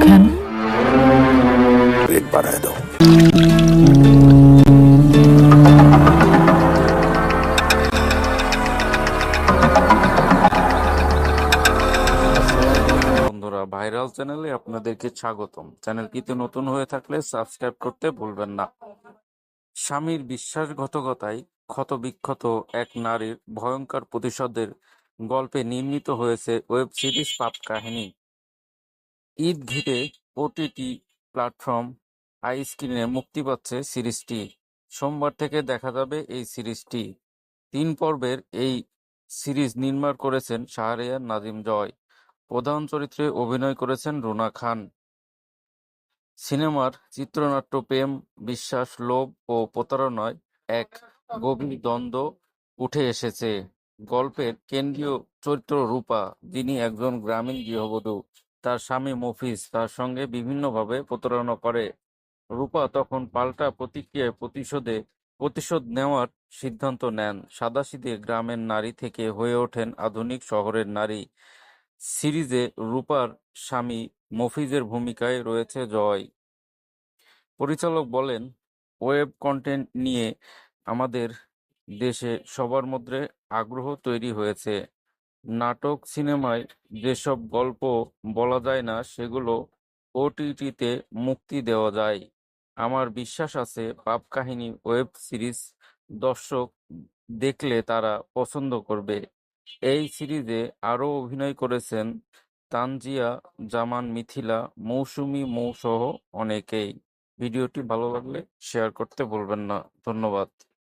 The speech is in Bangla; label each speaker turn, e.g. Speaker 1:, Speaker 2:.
Speaker 1: কেন?
Speaker 2: পেট বাড়ায় দাও।
Speaker 3: আসসালামু আলাইকুম বন্ধুরা, ভাইরাল চ্যানেলে আপনাদেরকে স্বাগতম। চ্যানেলটিতে নতুন হয়ে থাকলে সাবস্ক্রাইব করতে ভুলবেন না। স্বামীর বিশ্বাসঘাতকতায় ক্ষতবিক্ষত এক নারীর ভয়ঙ্কর প্রতিশোধের গল্পে নির্মিত হয়েছে ওয়েব সিরিজ পাপ কাহিনী। ঈদ ঘিরে ওটিটি প্ল্যাটফর্ম আইস্ক্রিনে মুক্তি পাচ্ছে সিরিজটি। সোমবার থেকে দেখা যাবে এই সিরিজটি। ৩ পর্বের এই সিরিজ নির্মাণ করেছেন শাহরিয়ার নাজিম জয়। প্রধান চরিত্রে অভিনয় করেছেন রুনা খান। সিনেমার চিত্রনাট্য প্রেম, বিশ্বাস, লোভ ও প্রতারণায় এক গভীর দ্বন্দ্ব উঠে এসেছে। গল্পের কেন্দ্রীয় চরিত্র রূপা, যিনি একজন গ্রামীণ গৃহবধূ। তার স্বামী মফিজ তার সঙ্গে বিভিন্নভাবে প্রতারণা করে। রূপা তখন পাল্টা প্রতিক্রিয়ায় প্রতিশোধ নেওয়ার সিদ্ধান্ত নেন। সাদাসিধে গ্রামের নারী থেকে হয়ে ওঠেন আধুনিক শহরের নারী। সিরিজে রূপার স্বামী মফিজের ভূমিকায় রয়েছে জয়। পরিচালক বলেন, ওয়েব কন্টেন্ট নিয়ে আমাদের দেশে সবার মধ্যে আগ্রহ তৈরি হয়েছে। নাটক, সিনেমায় যেসব গল্প বলা যায় না, সেগুলো ওটিটিতে মুক্তি দেওয়া যায়। আমার বিশ্বাস আছে পাপ কাহিনী ওয়েব সিরিজ দর্শক দেখলে তারা পছন্দ করবে। এই সিরিজে আরও অভিনয় করেছেন তানজিয়া জামান, মিথিলা, মৌসুমী মৌ সহ অনেকেই। ভিডিওটি ভালো লাগলে শেয়ার করতে ভুলবেন না। ধন্যবাদ।